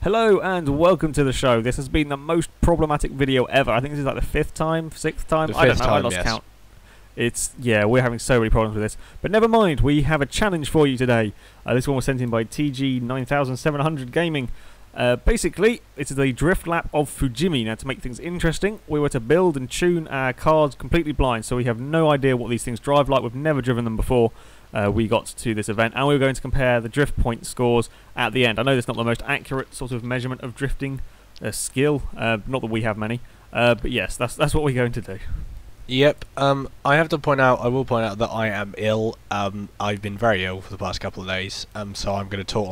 Hello and welcome to the show. This has been the most problematic video ever. I think this is like the sixth time? I don't know, I lost count. Yeah, we're having so many problems with this. But never mind, we have a challenge for you today. This one was sent in by TG9700 Gaming. Basically, it's the drift lap of Fujimi. Now, to make things interesting, we were to build and tune our cars completely blind, so we have no idea what these things drive like. We've never driven them before. We got to this event, and we were going to compare the drift point scores at the end. I know that's not the most accurate sort of measurement of drifting skill, not that we have many, but yes, that's what we're going to do. Yep. I have to point out, I will point out that I am ill. I've been very ill for the past couple of days, so I'm going to talk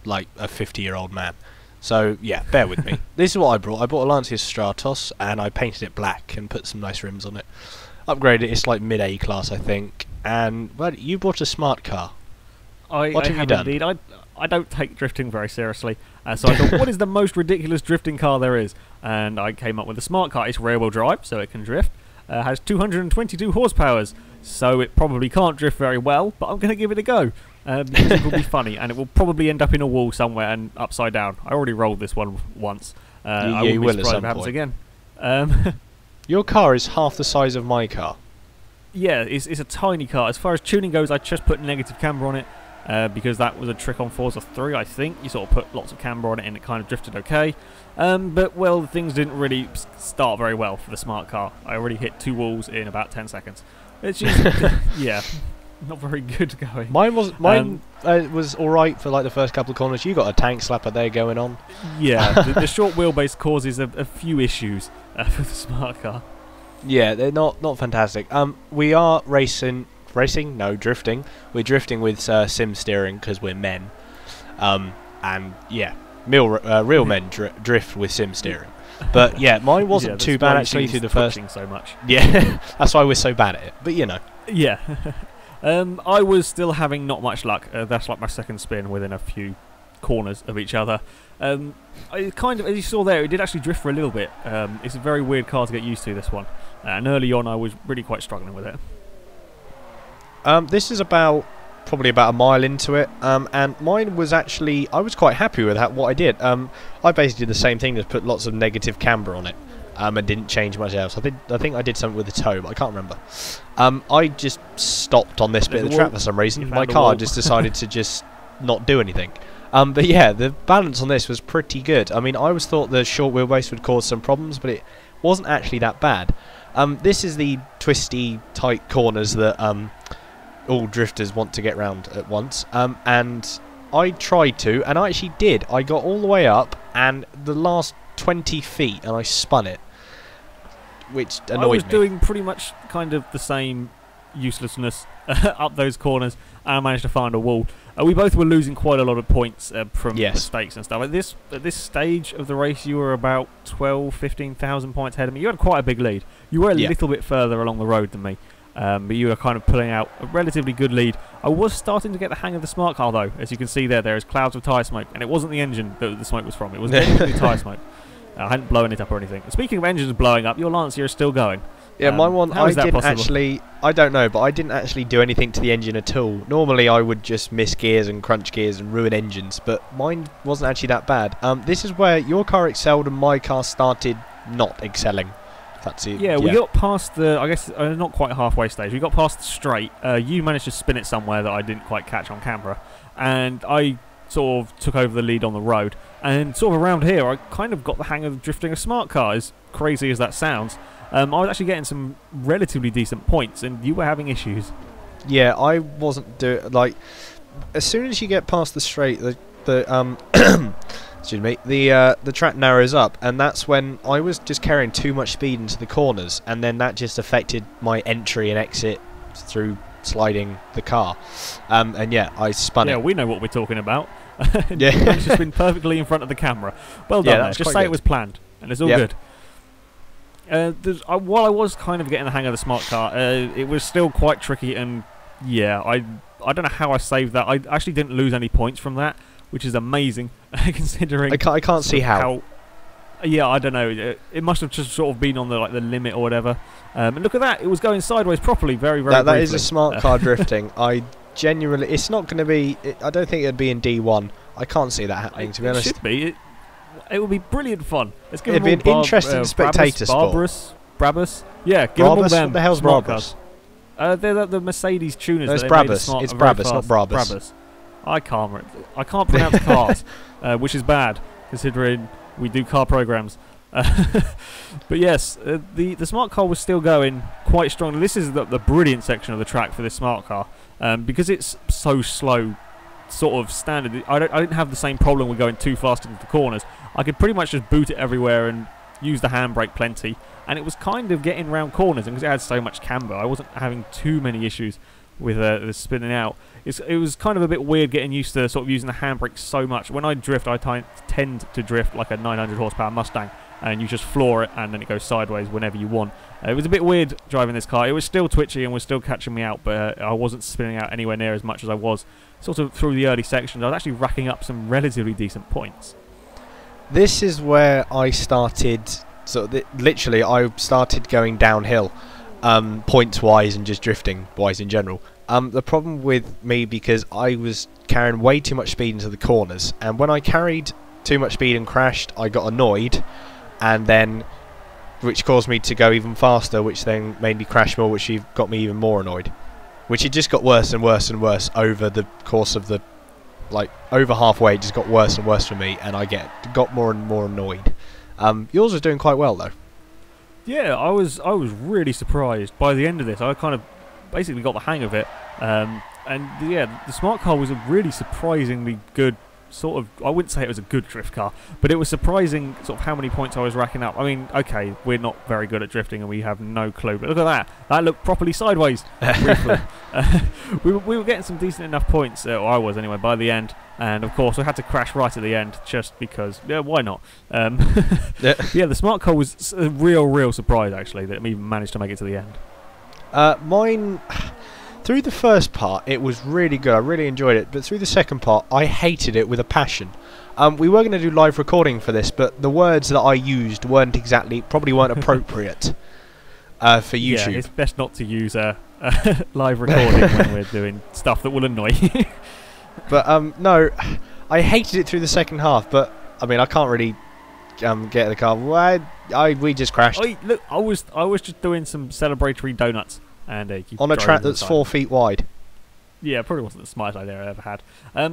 like a 50-year-old man. So yeah, bear with me. This is what I brought. I bought a Lancia Stratos, and I painted it black and put some nice rims on it. Upgraded it. It's like mid-A class, I think. And well, you bought a smart car. What have you done? Indeed. I don't take drifting very seriously, so I thought, what is the most ridiculous drifting car there is? And I came up with a smart car. It's rear-wheel drive, so it can drift. Has 222 horsepower, so it probably can't drift very well, but I'm going to give it a go. Because it will be funny, and it will probably end up in a wall somewhere and upside down. I already rolled this one once. I wouldn't be surprised if it happens again. Your car is half the size of my car. Yeah, it's a tiny car. As far as tuning goes, I just put negative camber on it because that was a trick on Forza 3, I think. You sort of put lots of camber on it and it kind of drifted okay. But, well, things didn't really start very well for the smart car. I already hit 2 walls in about 10 seconds. It's just, yeah, not very good going. Mine was alright for like the first couple of corners. You got a tank slapper there going on. Yeah, the short wheelbase causes a few issues for the smart car. Yeah, they're not fantastic. We are drifting. We're drifting with sim steering because we're men. And yeah, real men drift with sim steering. But yeah, mine wasn't too bad actually through the first. So much. Yeah, that's why we're so bad at it. But you know. Yeah. I was still having not much luck. That's like my second spin within a few corners of each other. I kind of, as you saw there, it did actually drift for a little bit. It's a very weird car to get used to, this one. And early on, I was really quite struggling with it. This is probably about a mile into it, and mine was actually, I was quite happy with what I did. I basically did the same thing, just put lots of negative camber on it, and didn't change much else. I think I did something with the toe, but I can't remember. I just stopped on this bit of the track for some reason. My car just decided to just not do anything. But yeah, the balance on this was pretty good. I mean, I always thought the short wheelbase would cause some problems, but it wasn't actually that bad. This is the twisty, tight corners that all drifters want to get round at once. And I tried to, and I actually did. I got all the way up, and the last 20 feet, and I spun it, which annoyed me. I was doing pretty much kind of the same uselessness up those corners, and I managed to find a wall. We both were losing quite a lot of points from mistakes and stuff. At this stage of the race, you were about 15,000 points ahead of me. You had quite a big lead. You were a little bit further along the road than me, but you were kind of pulling out a relatively good lead. I was starting to get the hang of the smart car, though. As you can see there is clouds of tyre smoke, and it wasn't the engine that the smoke was from. It was definitely tyre smoke. I hadn't blown it up or anything. Speaking of engines blowing up, your Lancia is still going. Yeah, my one, I don't know, but I didn't actually do anything to the engine at all. Normally I would just miss gears and crunch gears and ruin engines, but mine wasn't actually that bad. This is where your car excelled and my car started not excelling. That's it. Yeah, we got past the, I guess, not quite halfway stage. We got past the straight. You managed to spin it somewhere that I didn't quite catch on camera, and I sort of took over the lead on the road. And sort of around here, I kind of got the hang of drifting a smart car, as crazy as that sounds. I was actually getting some relatively decent points, and you were having issues. Yeah, I wasn't doing, like, as soon as you get past the straight, the excuse me, the track narrows up, and that's when I was just carrying too much speed into the corners, and then that just affected my entry and exit through sliding the car. And yeah, I spun it. Yeah, we know what we're talking about. Yeah, it's just been perfectly in front of the camera. Well done. Just say it was planned. and it's all good. While I was kind of getting the hang of the smart car, it was still quite tricky, and yeah, I don't know how I saved that. I actually didn't lose any points from that, which is amazing, considering... I can't see how. Yeah, I don't know. It must have just sort of been on the limit or whatever. And look at that, it was going sideways properly, very briefly. That is a smart car drifting. I genuinely... It's not going to be... I don't think it'd be in D1. I can't see that happening, to be honest. It should be. It would be brilliant fun. It'd be an interesting spectator sport. Brabus. Yeah, give them all them. What the hell's Brabus? They're the Mercedes tuners. No, it's Brabus. It's Brabus, not Brabus. I can't pronounce cars, which is bad considering we do car programs. But yes, the smart car was still going quite strong. This is the brilliant section of the track for this smart car, because it's so slow. Sort of standard. I didn't have the same problem with going too fast into the corners. I could pretty much just boot it everywhere and use the handbrake plenty, and it was kind of getting round corners, and because it had so much camber, I wasn't having too many issues with the spinning out. It was kind of a bit weird getting used to sort of using the handbrake so much. When I drift, I tend to drift like a 900 horsepower Mustang, and you just floor it and then it goes sideways whenever you want. It was a bit weird driving this car. It was still twitchy and was still catching me out, but I wasn't spinning out anywhere near as much as I was sort of through the early sections. I was actually racking up some relatively decent points. This is where I started, literally I started going downhill, points-wise and just drifting-wise in general. The problem with me, because I was carrying way too much speed into the corners, and when I carried too much speed and crashed, I got annoyed, and then which caused me to go even faster, which then made me crash more, which got me even more annoyed. Which it just got worse and worse and worse over the course of the, over halfway it just got worse and worse for me, and I got more and more annoyed. Yours was doing quite well though. Yeah, I was really surprised. By the end of this, I kind of basically got the hang of it. And yeah, the smart car was a really surprisingly good sort of, I wouldn't say it was a good drift car, but it was surprising sort of how many points I was racking up. I mean, okay, we're not very good at drifting and we have no clue, but look at that. That looked properly sideways. we were getting some decent enough points, or I was anyway, by the end. And of course, we had to crash right at the end just because, yeah, why not? Yeah, the smart car was a real surprise, actually, that we even managed to make it to the end. Mine... Through the first part, it was really good. I really enjoyed it. But through the second part, I hated it with a passion. We were going to do live recording for this, but the words that I used probably weren't appropriate for YouTube. Yeah, it's best not to use live recording when we're doing stuff that will annoy you. But no, I hated it through the second half. But I mean, I can't really get in the car. We just crashed. Look, I was just doing some celebratory donuts. And on a track that's 4 feet wide. Yeah, probably wasn't the smartest idea I ever had.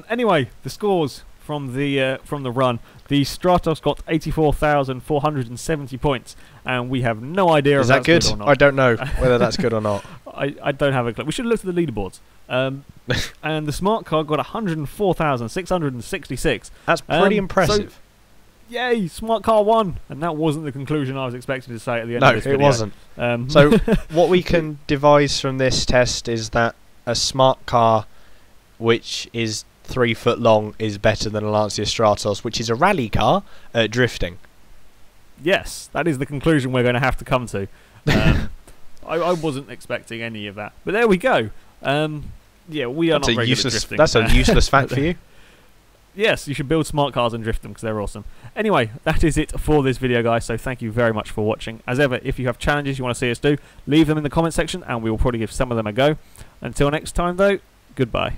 Anyway, the scores from the run. The Stratos got 84,470 points, and we have no idea if that's good or not. I don't know whether that's good or not. I don't have a clue. We should look at the leaderboards. And the smart car got 104,666. That's pretty impressive. So, yay, smart car won! And that wasn't the conclusion I was expecting to say at the end of this video. No, it wasn't. So what we can devise from this test is that a smart car which is 3 foot long is better than a Lancia Stratos, which is a rally car at drifting. Yes, that is the conclusion we're going to have to come to. I wasn't expecting any of that. But there we go. Yeah, we are not very good at drifting. That's a useless fact for you. Yes, you should build smart cars and drift them because they're awesome. Anyway, that is it for this video, guys, so thank you very much for watching. As ever, if you have challenges you want to see us do, leave them in the comment section and we will probably give some of them a go. Until next time, though, goodbye.